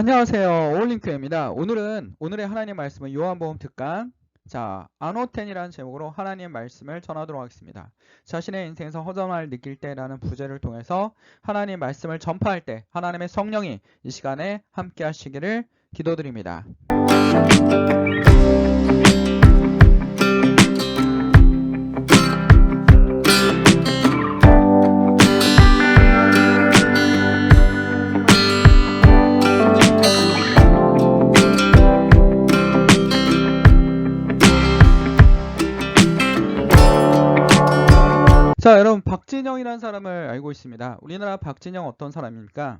안녕하세요. 오울림교회입니다. 오늘의 하나님 말씀은 요한복음 특강 아노텐이라는 제목으로 하나님 말씀을 전하도록 하겠습니다. 자신의 인생에서 허전함을 느낄 때라는 부제를 통해서 하나님 말씀을 전파할 때 하나님의 성령이 이 시간에 함께 하시기를 기도드립니다. 자, 여러분 박진영이라는 사람을 알고 있습니다. 우리나라 박진영 어떤 사람입니까?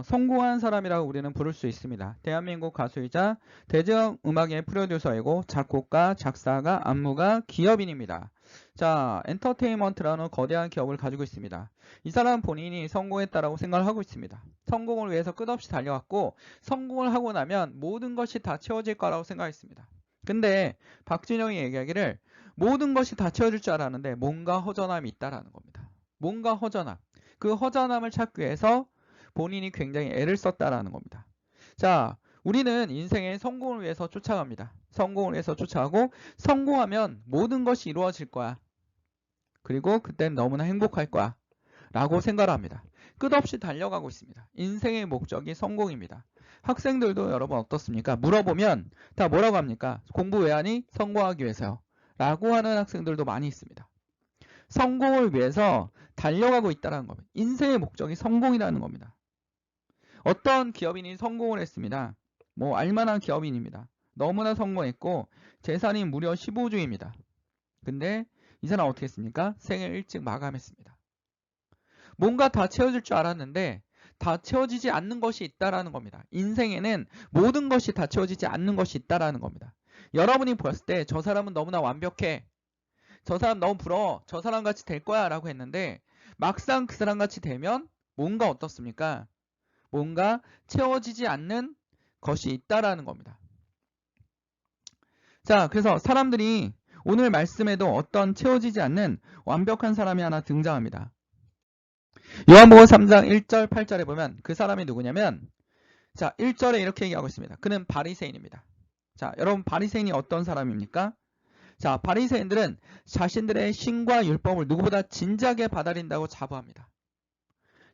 성공한 사람이라고 우리는 부를 수 있습니다. 대한민국 가수이자 대중 음악의 프로듀서이고 작곡가, 작사가, 안무가, 기업인입니다. 자, 엔터테인먼트라는 거대한 기업을 가지고 있습니다. 이 사람 본인이 성공했다라고 생각을 하고 있습니다. 성공을 위해서 끝없이 달려왔고 성공을 하고 나면 모든 것이 다 채워질 거라고 생각했습니다. 근데 박진영이 얘기하기를 모든 것이 다 채워질 줄 알았는데 뭔가 허전함이 있다라는 겁니다. 뭔가 허전함. 그 허전함을 찾기 위해서 본인이 굉장히 애를 썼다라는 겁니다. 자, 우리는 인생의 성공을 위해서 쫓아갑니다. 성공을 위해서 쫓아가고 성공하면 모든 것이 이루어질 거야. 그리고 그땐 너무나 행복할 거야. 라고 생각을 합니다. 끝없이 달려가고 있습니다. 인생의 목적이 성공입니다. 학생들도 여러분 어떻습니까? 물어보면 다 뭐라고 합니까? 공부 왜 하니? 성공하기 위해서요. 라고 하는 학생들도 많이 있습니다. 성공을 위해서 달려가고 있다는 겁니다. 인생의 목적이 성공이라는 겁니다. 어떤 기업인이 성공을 했습니다. 알만한 기업인입니다. 너무나 성공했고 재산이 무려 15조입니다. 근데 이 사람 어떻게 했습니까? 생일 일찍 마감했습니다. 뭔가 다 채워질 줄 알았는데 다 채워지지 않는 것이 있다라는 겁니다. 인생에는 모든 것이 다 채워지지 않는 것이 있다라는 겁니다. 여러분이 보았을 때 저 사람은 너무나 완벽해. 저 사람 너무 부러워. 저 사람 같이 될 거야 라고 했는데 막상 그 사람 같이 되면 뭔가 어떻습니까? 뭔가 채워지지 않는 것이 있다라는 겁니다. 자, 그래서 사람들이 오늘 말씀에도 어떤 채워지지 않는 완벽한 사람이 하나 등장합니다. 요한복음 3장 1절 8절에 보면 그 사람이 누구냐면 1절에 이렇게 얘기하고 있습니다. 그는 바리새인입니다. 자, 여러분 바리새인이 어떤 사람입니까? 자, 바리새인들은 자신들의 신과 율법을 누구보다 진지하게 받아들인다고 자부합니다.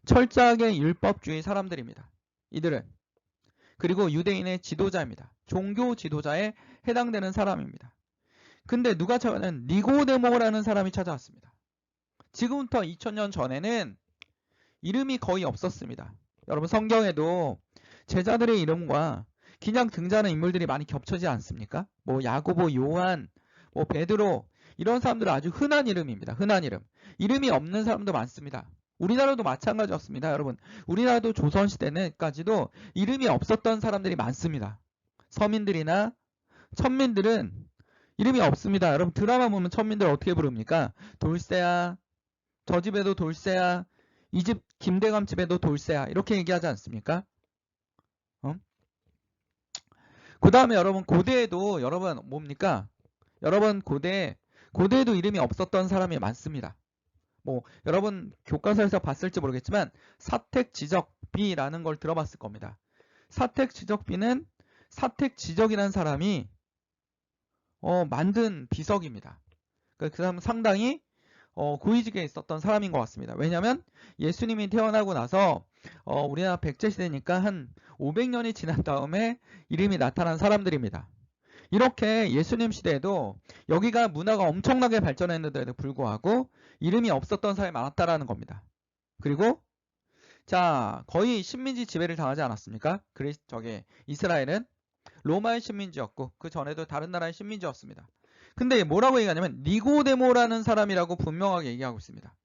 철저하게 율법주의 사람들입니다. 이들은. 그리고 유대인의 지도자입니다. 종교 지도자에 해당되는 사람입니다. 근데 누가 찾아왔냐면 니고데모라는 사람이 찾아왔습니다. 지금부터 2000년 전에는 이름이 거의 없었습니다. 여러분 성경에도 제자들의 이름과 그냥 등장하는 인물들이 많이 겹쳐지지 않습니까? 야고보, 요한, 베드로 이런 사람들은 아주 흔한 이름입니다. 흔한 이름. 이름이 없는 사람도 많습니다. 우리나라도 마찬가지였습니다. 여러분 우리나라도 조선시대까지도 이름이 없었던 사람들이 많습니다. 서민들이나 천민들은 이름이 없습니다. 여러분 드라마 보면 천민들 어떻게 부릅니까? 돌쇠야, 저 집에도 돌쇠야, 이 집 김대감 집에도 돌쇠야 이렇게 얘기하지 않습니까? 그 다음에 여러분 고대에도 여러분 뭡니까? 여러분 고대에도 이름이 없었던 사람이 많습니다. 여러분 교과서에서 봤을지 모르겠지만 사택지적비라는 걸 들어봤을 겁니다. 사택지적비는 사택지적이라는 사람이 만든 비석입니다. 그 사람은 상당히 고위직에 있었던 사람인 것 같습니다. 왜냐하면 예수님이 태어나고 나서 우리나라 백제시대니까 한 500년이 지난 다음에 이름이 나타난 사람들입니다. 이렇게 예수님 시대에도 여기가 문화가 엄청나게 발전했는데도 불구하고 이름이 없었던 사람이 많았다라는 겁니다. 그리고 거의 식민지 지배를 당하지 않았습니까? 이스라엘은 로마의 식민지였고 그 전에도 다른 나라의 식민지였습니다. 근데 뭐라고 얘기하냐면 니고데모라는 사람이라고 분명하게 얘기하고 있습니다.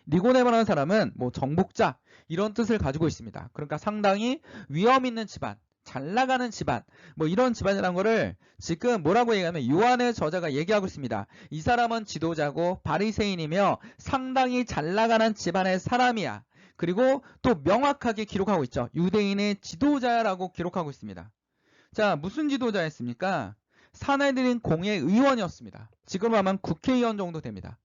니고데모라는 사람은 정복자 이런 뜻을 가지고 있습니다. 그러니까 상당히 위험 있는 집안, 잘 나가는 집안, 이런 집안이라는 거를 지금 뭐라고 얘기하면 요한의 저자가 얘기하고 있습니다. 이 사람은 지도자고 바리새인이며 상당히 잘 나가는 집안의 사람이야. 그리고 또 명확하게 기록하고 있죠. 유대인의 지도자라고 기록하고 있습니다. 자, 무슨 지도자였습니까? 사내들인 공의 의원이었습니다. 지금으로 하면 국회의원 정도 됩니다.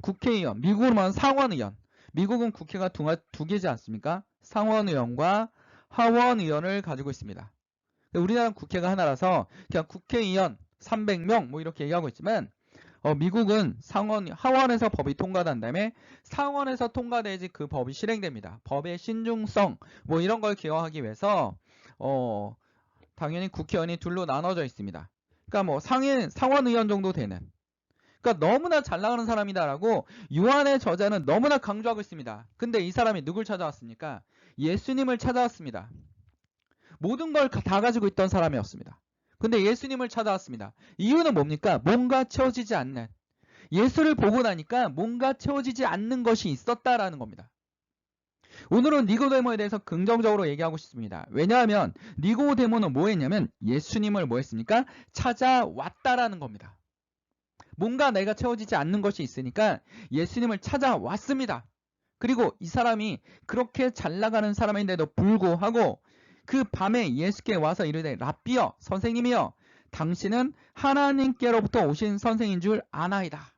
국회의원, 미국으로 하면 상원의원. 미국은 국회가 두 개지 않습니까? 상원의원과 하원의원을 가지고 있습니다. 우리나라는 국회가 하나라서 그냥 국회의원 300명 뭐 이렇게 얘기하고 있지만 미국은 하원에서 법이 통과된 다음에 상원에서 통과돼야지 그 법이 실행됩니다. 법의 신중성 뭐 이런 걸 기여하기 위해서 당연히 국회의원이 둘로 나눠져 있습니다. 그러니까 뭐 상원의원 정도 되는, 그러니까 너무나 잘 나가는 사람이다라고 요한의 저자는 너무나 강조하고 있습니다. 근데 이 사람이 누굴 찾아왔습니까? 예수님을 찾아왔습니다. 모든 걸 다 가지고 있던 사람이었습니다. 근데 예수님을 찾아왔습니다. 이유는 뭡니까? 뭔가 채워지지 않는, 예수를 보고 나니까 뭔가 채워지지 않는 것이 있었다라는 겁니다. 오늘은 니고데모에 대해서 긍정적으로 얘기하고 싶습니다. 왜냐하면 니고데모는 뭐 했냐면 예수님을 뭐 했습니까? 찾아왔다라는 겁니다. 뭔가 내가 채워지지 않는 것이 있으니까 예수님을 찾아왔습니다. 그리고 이 사람이 그렇게 잘 나가는 사람인데도 불구하고 그 밤에 예수께 와서 이르되 랍비여, 선생님이여, 당신은 하나님께로부터 오신 선생인 줄 아나이다.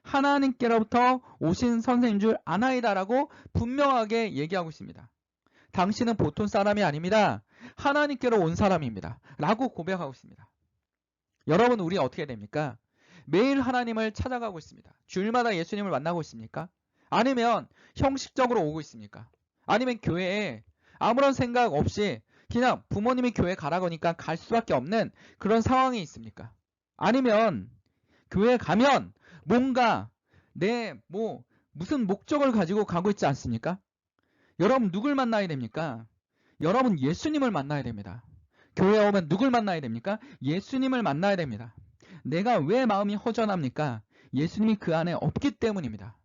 하나님께로부터 오신 선생인 줄 아나이다라고 분명하게 얘기하고 있습니다. 당신은 보통 사람이 아닙니다. 하나님께로 온 사람입니다. 라고 고백하고 있습니다. 여러분, 우리 어떻게 됩니까? 매일 하나님을 찾아가고 있습니다. 주일마다 예수님을 만나고 있습니까? 아니면 형식적으로 오고 있습니까? 아니면 교회에 아무런 생각 없이 그냥 부모님이 교회 가라고 하니까 갈 수밖에 없는 그런 상황이 있습니까? 아니면 교회에 가면 뭔가 무슨 목적을 가지고 가고 있지 않습니까? 여러분, 누굴 만나야 됩니까? 여러분, 예수님을 만나야 됩니다. 교회에 오면 누굴 만나야 됩니까? 예수님을 만나야 됩니다. 내가 왜 마음이 허전합니까? 예수님이 그 안에 없기 때문입니다.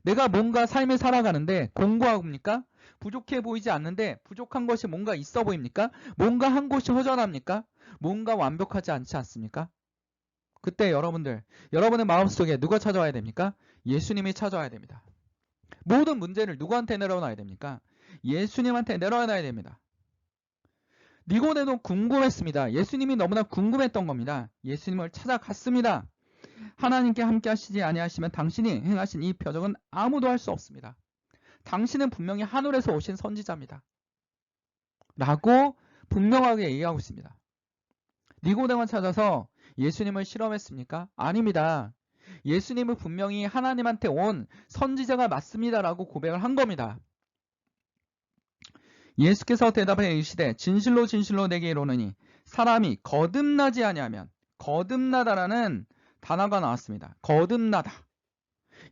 내가 뭔가 삶을 살아가는데 공고합니까? 부족해 보이지 않는데 부족한 것이 뭔가 있어 보입니까? 뭔가 한 곳이 허전합니까? 뭔가 완벽하지 않지 않습니까? 그때 여러분의 마음속에 누가 찾아와야 됩니까? 예수님이 찾아와야 됩니다. 모든 문제를 누구한테 내려놔야 됩니까? 예수님한테 내려놔야 됩니다. 니고데도 궁금했습니다. 예수님이 너무나 궁금했던 겁니다. 예수님을 찾아갔습니다. 하나님께 함께 하시지 아니하시면 당신이 행하신 이 표적은 아무도 할 수 없습니다. 당신은 분명히 하늘에서 오신 선지자입니다. 라고 분명하게 얘기하고 있습니다. 니고데만 찾아서 예수님을 실험했습니까? 아닙니다. 예수님은 분명히 하나님한테 온 선지자가 맞습니다. 라고 고백을 한 겁니다. 예수께서 대답하여 이르시되 진실로 진실로 내게 이르노니 사람이 거듭나지 아니하면, 거듭나다라는 단어가 나왔습니다. 거듭나다.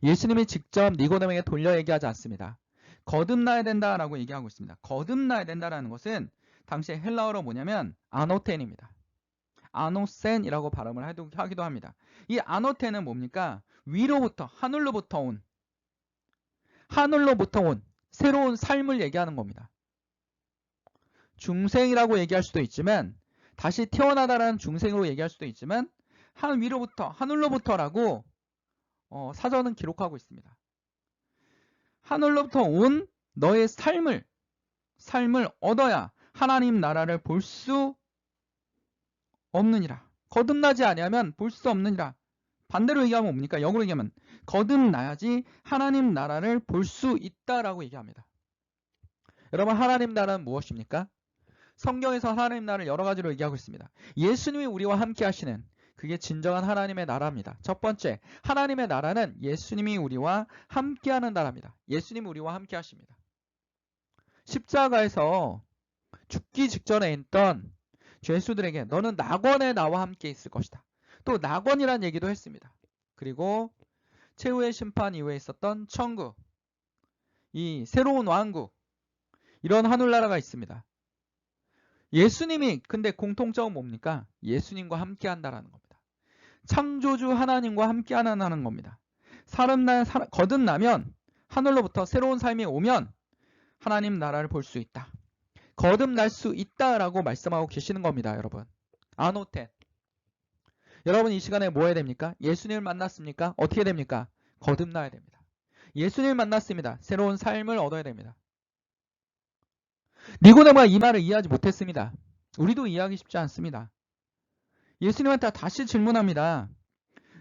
예수님이 직접 니고데모에게 돌려 얘기하지 않습니다. 거듭나야 된다라고 얘기하고 있습니다. 거듭나야 된다라는 것은 당시에 헬라어로 뭐냐면 아노텐입니다. 아노센이라고 발음을 하기도 합니다. 이 아노텐은 뭡니까? 위로부터, 하늘로부터 온 새로운 삶을 얘기하는 겁니다. 중생이라고 얘기할 수도 있지만, 다시 태어나다라는 중생으로 얘기할 수도 있지만, 위로부터, 하늘로부터라고 사전은 기록하고 있습니다. 하늘로부터 온 너의 삶을 얻어야 하나님 나라를 볼 수 없느니라. 거듭나지 아니하면 볼 수 없느니라. 반대로 얘기하면 뭡니까? 역으로 얘기하면 거듭나야지 하나님 나라를 볼 수 있다라고 얘기합니다. 여러분, 하나님 나라는 무엇입니까? 성경에서 하나님 나라를 여러 가지로 얘기하고 있습니다. 예수님이 우리와 함께 하시는, 그게 진정한 하나님의 나라입니다. 첫 번째, 하나님의 나라는 예수님이 우리와 함께하는 나라입니다. 예수님이 우리와 함께 하십니다. 십자가에서 죽기 직전에 있던 죄수들에게 너는 낙원에 나와 함께 있을 것이다. 또 낙원이란 얘기도 했습니다. 그리고 최후의 심판 이후에 있었던 천국, 이 새로운 왕국, 이런 하늘나라가 있습니다. 예수님이 근데 공통점은 뭡니까? 예수님과 함께 한다라는 겁니다. 창조주 하나님과 함께 하는 겁니다. 거듭나면, 하늘로부터 새로운 삶이 오면 하나님 나라를 볼 수 있다. 거듭날 수 있다라고 말씀하고 계시는 겁니다. 여러분, 아노텐. 여러분, 이 시간에 뭐 해야 됩니까? 예수님을 만났습니까? 어떻게 됩니까? 거듭나야 됩니다. 예수님을 만났습니다. 새로운 삶을 얻어야 됩니다. 니고데모가 이 말을 이해하지 못했습니다. 우리도 이해하기 쉽지 않습니다. 예수님한테 다시 질문합니다.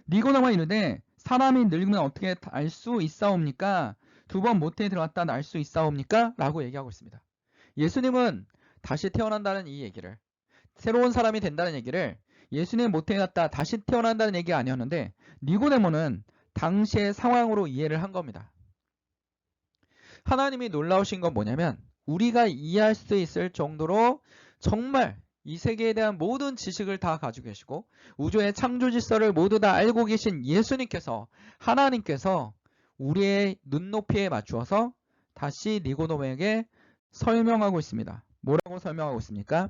니고데모가 이르되 사람이 늙으면 어떻게 알 수 있사옵니까? 2번 모태에 들어갔다 날 수 있사옵니까? 라고 얘기하고 있습니다. 예수님은 다시 태어난다는 이 얘기를, 새로운 사람이 된다는 얘기를 예수님 못 태어났다, 다시 태어난다는 얘기가 아니었는데 니고데모는 당시의 상황으로 이해를 한 겁니다. 하나님이 놀라우신 건 뭐냐면 우리가 이해할 수 있을 정도로 정말 이 세계에 대한 모든 지식을 다 가지고 계시고 우주의 창조 질서를 모두 다 알고 계신 예수님께서, 하나님께서 우리의 눈높이에 맞추어서 다시 니고데모에게 설명하고 있습니다. 뭐라고 설명하고 있습니까?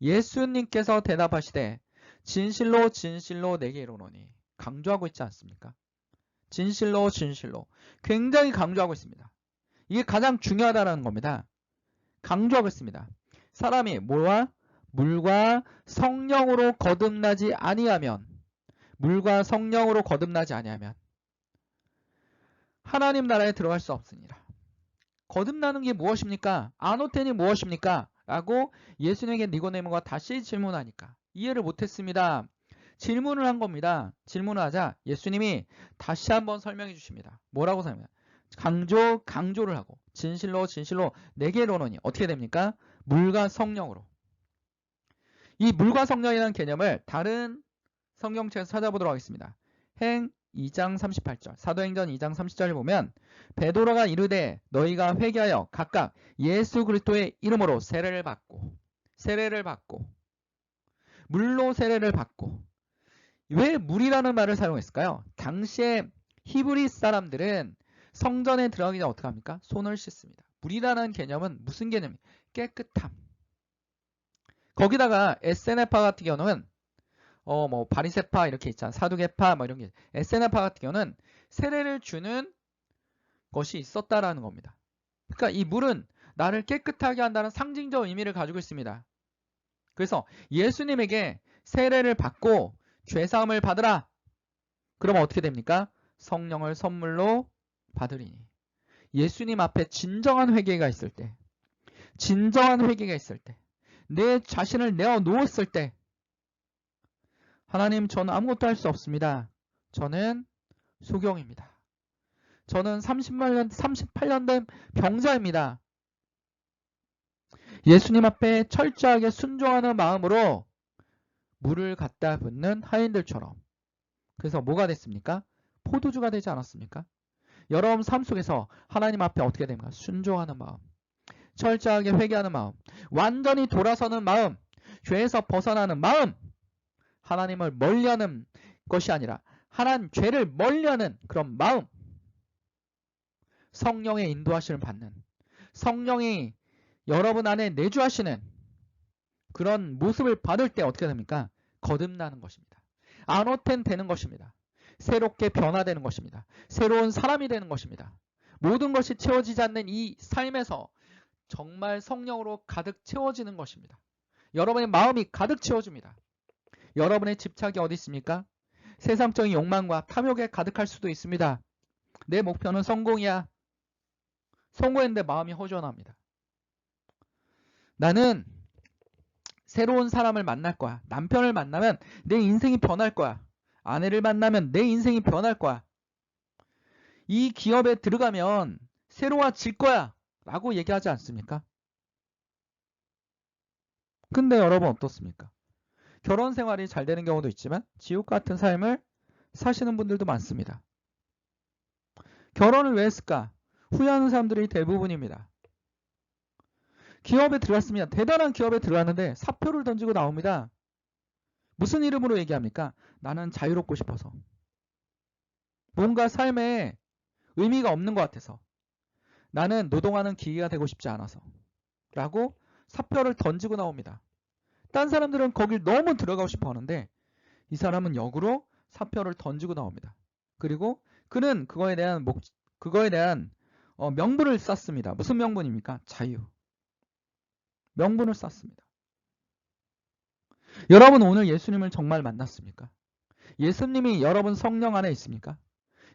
예수님께서 대답하시되 진실로 진실로 내게 이르노니, 강조하고 있지 않습니까? 진실로 진실로 굉장히 강조하고 있습니다. 이게 가장 중요하다는 겁니다. 강조하고 있습니다. 사람이 뭐와? 물과 성령으로 거듭나지 아니하면, 물과 성령으로 거듭나지 아니하면 하나님 나라에 들어갈 수 없습니다. 거듭나는 게 무엇입니까? 아노텐이 무엇입니까? 라고 예수님에게 니고데모가 다시 질문하니까 이해를 못했습니다. 질문을 한 겁니다. 질문을 하자 예수님이 다시 한번 설명해 주십니다. 뭐라고 설명해요? 강조를 하고 진실로 진실로 내게 이르노니 어떻게 됩니까? 물과 성령으로. 이 물과 성령이라는 개념을 다른 성경책에서 찾아보도록 하겠습니다. 행 2장 38절, 사도행전 2장 30절을 보면 베드로가 이르되 너희가 회개하여 각각 예수 그리스도의 이름으로 세례를 받고 물로 세례를 받고. 왜 물이라는 말을 사용했을까요? 당시에 히브리 사람들은 성전에 들어가기 전에 어떻게 합니까? 손을 씻습니다. 물이라는 개념은 무슨 개념이에요? 깨끗함. 거기다가 에세네파 같은 경우는 뭐 바리새파 이렇게 있잖아. 사두개파 뭐 이런 게. 에세네파 같은 경우는 세례를 주는 것이 있었다라는 겁니다. 그러니까 이 물은 나를 깨끗하게 한다는 상징적 의미를 가지고 있습니다. 그래서 예수님에게 세례를 받고 죄사함을 받으라. 그러면 어떻게 됩니까? 성령을 선물로 받으리니. 예수님 앞에 진정한 회개가 있을 때, 내 자신을 내어놓았을 때, 하나님, 저는 아무것도 할 수 없습니다. 저는 소경입니다. 저는 38년 된 병자입니다. 예수님 앞에 철저하게 순종하는 마음으로 물을 갖다 붓는 하인들처럼. 그래서 뭐가 됐습니까? 포도주가 되지 않았습니까? 여러분 삶 속에서 하나님 앞에 어떻게 됩니까? 순종하는 마음, 철저하게 회개하는 마음, 완전히 돌아서는 마음, 죄에서 벗어나는 마음, 하나님을 멀리하는 것이 아니라 하나님 죄를 멀리하는 그런 마음, 성령의 인도하심을 받는, 성령이 여러분 안에 내주하시는 그런 모습을 받을 때 어떻게 됩니까? 거듭나는 것입니다. 아노텐 되는 것입니다. 새롭게 변화되는 것입니다. 새로운 사람이 되는 것입니다. 모든 것이 채워지지 않는 이 삶에서 정말 성령으로 가득 채워지는 것입니다. 여러분의 마음이 가득 채워집니다. 여러분의 집착이 어디 있습니까? 세상적인 욕망과 탐욕에 가득할 수도 있습니다. 내 목표는 성공이야. 성공했는데 마음이 허전합니다. 나는 새로운 사람을 만날 거야. 남편을 만나면 내 인생이 변할 거야. 아내를 만나면 내 인생이 변할 거야. 이 기업에 들어가면 새로워질 거야 라고 얘기하지 않습니까? 근데 여러분 어떻습니까? 결혼 생활이 잘 되는 경우도 있지만 지옥 같은 삶을 사시는 분들도 많습니다. 결혼을 왜 했을까? 후회하는 사람들이 대부분입니다. 기업에 들어갔습니다. 대단한 기업에 들어갔는데 사표를 던지고 나옵니다. 무슨 이름으로 얘기합니까? 나는 자유롭고 싶어서. 뭔가 삶에 의미가 없는 것 같아서. 나는 노동하는 기계가 되고 싶지 않아서. 라고 사표를 던지고 나옵니다. 딴 사람들은 거길 너무 들어가고 싶어 하는데 이 사람은 역으로 사표를 던지고 나옵니다. 그리고 그는 그거에 대한 명분을 쌓습니다. 무슨 명분입니까? 자유. 명분을 쌓습니다. 여러분 오늘 예수님을 정말 만났습니까? 예수님이 여러분 성령 안에 있습니까?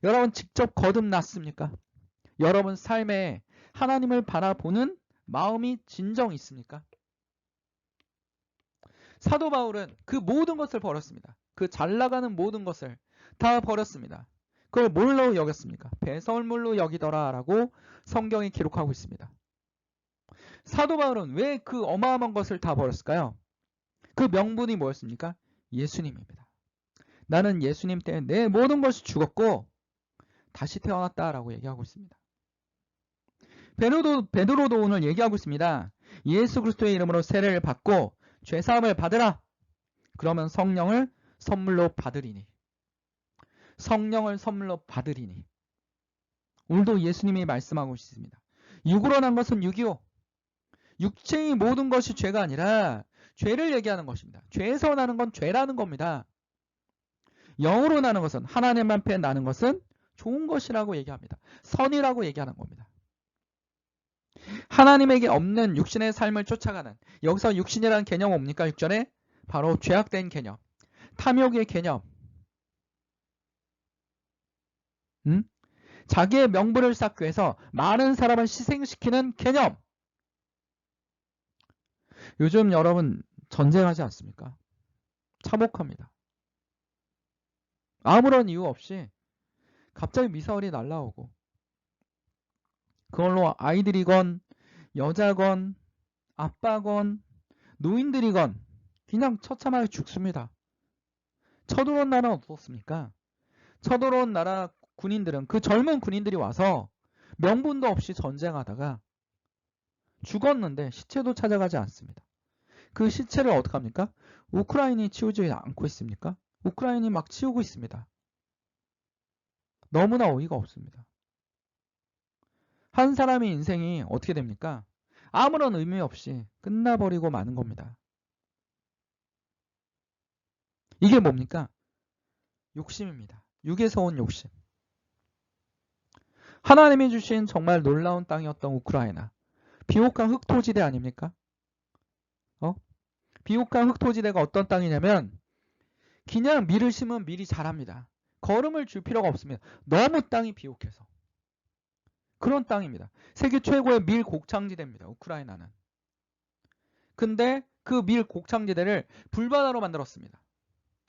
여러분 직접 거듭났습니까? 여러분 삶에 하나님을 바라보는 마음이 진정 있습니까? 사도 바울은 그 모든 것을 버렸습니다. 그 잘 나가는 모든 것을 다 버렸습니다. 그걸 뭘로 여겼습니까? 배설물로 여기더라 라고 성경이 기록하고 있습니다. 사도 바울은 왜 그 어마어마한 것을 다 버렸을까요? 그 명분이 뭐였습니까? 예수님입니다. 나는 예수님 때문에 내 모든 것이 죽었고 다시 태어났다라고 얘기하고 있습니다. 베드로도 오늘 얘기하고 있습니다. 예수 그리스도의 이름으로 세례를 받고 죄사함을 받으라. 그러면 성령을 선물로 받으리니. 성령을 선물로 받으리니. 오늘도 예수님이 말씀하고 있습니다. 육으로 난 것은 육이요. 육체의 모든 것이 죄가 아니라 죄를 얘기하는 것입니다. 죄에서 나는 건 죄라는 겁니다. 영으로 나는 것은, 하나님 앞에 나는 것은 좋은 것이라고 얘기합니다. 선이라고 얘기하는 겁니다. 하나님에게 없는 육신의 삶을 쫓아가는, 여기서 육신이라는 개념 뭡니까? 6절에 바로 죄악된 개념, 탐욕의 개념, 자기의 명분을 쌓기 위해서 많은 사람을 희생시키는 개념. 요즘 여러분 전쟁하지 않습니까? 참혹합니다. 아무런 이유 없이 갑자기 미사일이 날라오고 그걸로 아이들이건 여자건 아빠건 노인들이건 그냥 처참하게 죽습니다. 쳐들어온 나라는 어떻습니까? 쳐들어온 나라 군인들은, 그 젊은 군인들이 와서 명분도 없이 전쟁하다가 죽었는데 시체도 찾아가지 않습니다. 그 시체를 어떡합니까? 우크라이나이 치우지 않고 있습니까? 우크라이나이 막 치우고 있습니다. 너무나 어이가 없습니다. 한 사람의 인생이 어떻게 됩니까? 아무런 의미 없이 끝나버리고 마는 겁니다. 이게 뭡니까? 욕심입니다. 육에서 온 욕심. 하나님이 주신 정말 놀라운 땅이었던 우크라이나. 비옥한 흑토지대 아닙니까? 비옥한 흑토지대가 어떤 땅이냐면 그냥 밀을 심으면 밀이 자랍니다. 거름을 줄 필요가 없습니다. 너무 땅이 비옥해서. 그런 땅입니다. 세계 최고의 밀 곡창지대입니다. 우크라이나는. 근데 그 밀 곡창지대를 불바다로 만들었습니다.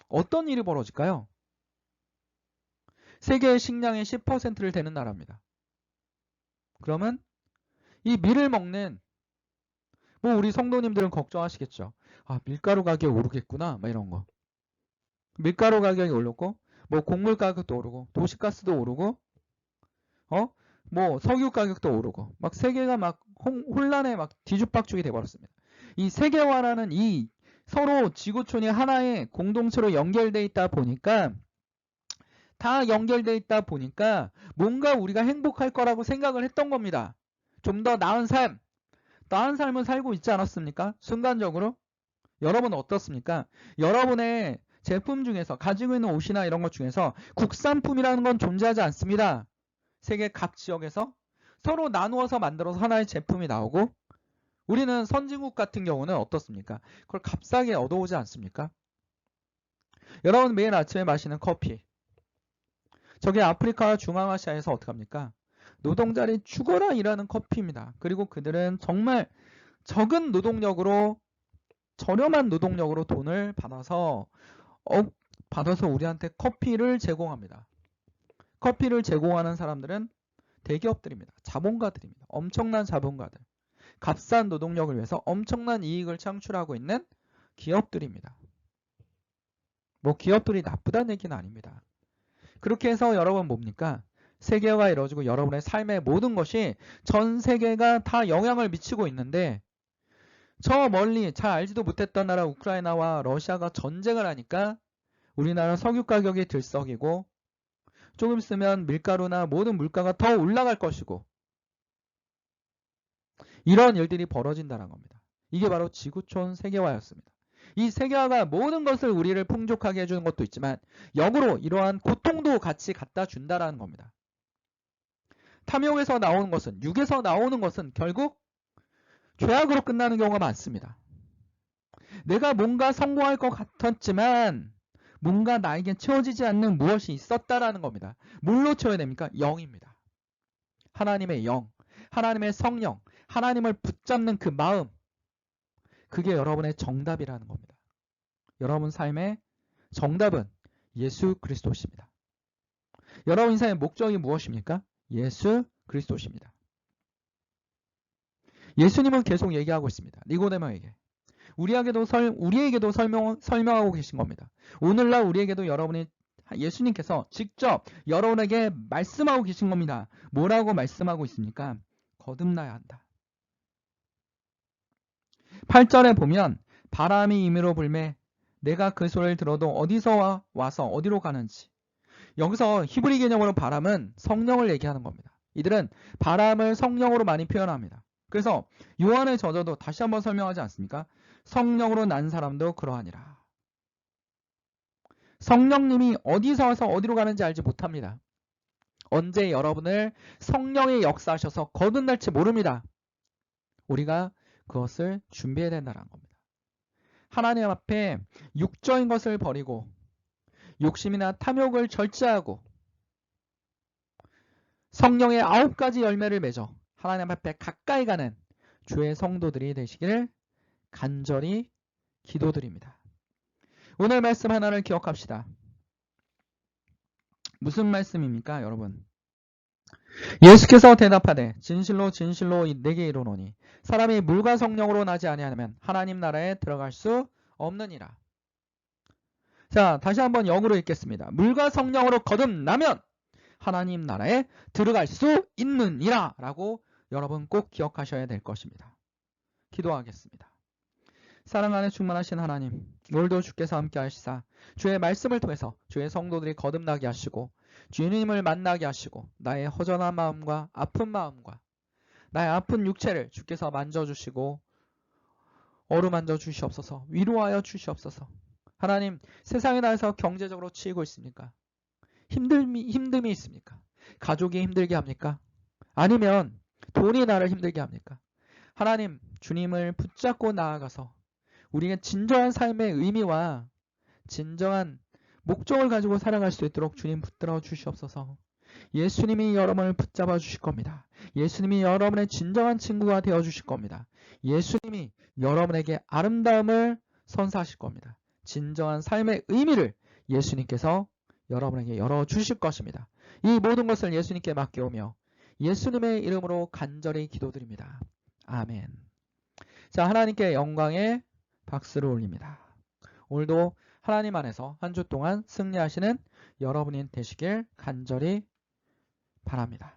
어떤 일이 벌어질까요? 세계의 식량의 10%를 되는 나라입니다. 그러면 이 밀을 먹는, 뭐 우리 성도님들은 걱정하시겠죠. 아, 밀가루 가격이 오르겠구나, 막 이런 거. 밀가루 가격이 오르고, 뭐 곡물 가격도 오르고, 도시가스도 오르고, 뭐 석유 가격도 오르고, 막 세계가 막 혼란에 막 뒤죽박죽이 돼버렸습니다. 이 세계화라는 이 서로 지구촌이 하나의 공동체로 연결돼 있다 보니까, 다 연결돼 있다 보니까 뭔가 우리가 행복할 거라고 생각을 했던 겁니다. 좀 더 나은 삶을 살고 있지 않았습니까? 순간적으로. 여러분은 어떻습니까? 여러분의 제품 중에서, 가지고 있는 옷이나 이런 것 중에서 국산품이라는 건 존재하지 않습니다. 세계 각 지역에서 서로 나누어서 만들어서 하나의 제품이 나오고, 우리는 선진국 같은 경우는 어떻습니까? 그걸 값싸게 얻어오지 않습니까? 여러분 매일 아침에 마시는 커피, 저게 아프리카와 중앙아시아에서 어떻게 합니까? 노동자들이 죽어라 일하는 커피입니다. 그리고 그들은 정말 적은 노동력으로, 저렴한 노동력으로 돈을 받아서 우리한테 커피를 제공합니다. 커피를 제공하는 사람들은 대기업들입니다. 자본가들입니다. 엄청난 자본가들. 값싼 노동력을 위해서 엄청난 이익을 창출하고 있는 기업들입니다. 뭐 기업들이 나쁘다는 얘기는 아닙니다. 그렇게 해서 여러분 뭡니까? 세계화가 이루어지고 여러분의 삶의 모든 것이 전 세계가 다 영향을 미치고 있는데, 저 멀리 잘 알지도 못했던 나라 우크라이나와 러시아가 전쟁을 하니까 우리나라 석유 가격이 들썩이고, 조금 있으면 밀가루나 모든 물가가 더 올라갈 것이고, 이런 일들이 벌어진다는 겁니다. 이게 바로 지구촌 세계화였습니다. 이 세계화가 모든 것을 우리를 풍족하게 해주는 것도 있지만 역으로 이러한 고통도 같이 갖다 준다는 겁니다. 탐욕에서 나오는 것은, 육에서 나오는 것은 결국 죄악으로 끝나는 경우가 많습니다. 내가 뭔가 성공할 것 같았지만 뭔가 나에게 채워지지 않는 무엇이 있었다라는 겁니다. 뭘로 채워야 됩니까? 영입니다. 하나님의 영, 하나님의 성령, 하나님을 붙잡는 그 마음, 그게 여러분의 정답이라는 겁니다. 여러분 삶의 정답은 예수 그리스도십니다. 여러분 인생의 목적이 무엇입니까? 예수 그리스도십니다. 예수님은 계속 얘기하고 있습니다. 니고데모에게. 우리에게도 설명하고 계신 겁니다. 오늘날 우리에게도 예수님께서 직접 여러분에게 말씀하고 계신 겁니다. 뭐라고 말씀하고 있습니까? 거듭나야 한다. 8절에 보면 바람이 임의로 불매 내가 그 소리를 들어도 어디서 와서 어디로 가는지. 여기서 히브리 개념으로 바람은 성령을 얘기하는 겁니다. 이들은 바람을 성령으로 많이 표현합니다. 그래서 요한의 저자도 다시 한번 설명하지 않습니까? 성령으로 난 사람도 그러하니라. 성령님이 어디서 와서 어디로 가는지 알지 못합니다. 언제 여러분을 성령이 역사하셔서 거듭날지 모릅니다. 우리가 그것을 준비해야 된다는 겁니다. 하나님 앞에 육적인 것을 버리고 욕심이나 탐욕을 절제하고 성령의 9가지 열매를 맺어 하나님 앞에 가까이 가는 주의 성도들이 되시기를 간절히 기도드립니다. 오늘 말씀 하나를 기억합시다. 무슨 말씀입니까, 여러분? 예수께서 대답하되 진실로 진실로 내게 이르노니 사람이 물과 성령으로 나지 아니하면 하나님 나라에 들어갈 수 없느니라. 자, 다시 한번 영어로 읽겠습니다. 물과 성령으로 거듭나면 하나님 나라에 들어갈 수 있느니라 라고 여러분 꼭 기억하셔야 될 것입니다. 기도하겠습니다. 사랑 안에 충만하신 하나님, 오늘도 주께서 함께 하시사 주의 말씀을 통해서 주의 성도들이 거듭나게 하시고 주님을 만나게 하시고 나의 허전한 마음과 아픈 마음과 나의 아픈 육체를 주께서 만져주시고 어루만져 주시옵소서. 위로하여 주시옵소서. 하나님, 세상에 나에서 경제적으로 치이고 있습니까? 힘듦이 있습니까? 가족이 힘들게 합니까? 아니면 돈이 나를 힘들게 합니까? 하나님, 주님을 붙잡고 나아가서 우리가 진정한 삶의 의미와 진정한 목적을 가지고 살아갈 수 있도록 주님 붙들어 주시옵소서. 예수님이 여러분을 붙잡아 주실 겁니다. 예수님이 여러분의 진정한 친구가 되어 주실 겁니다. 예수님이 여러분에게 아름다움을 선사하실 겁니다. 진정한 삶의 의미를 예수님께서 여러분에게 열어주실 것입니다. 이 모든 것을 예수님께 맡겨오며 예수님의 이름으로 간절히 기도드립니다. 아멘. 자, 하나님께 영광의 박수를 올립니다. 오늘도 하나님 안에서 한 주 동안 승리하시는 여러분이 되시길 간절히 바랍니다.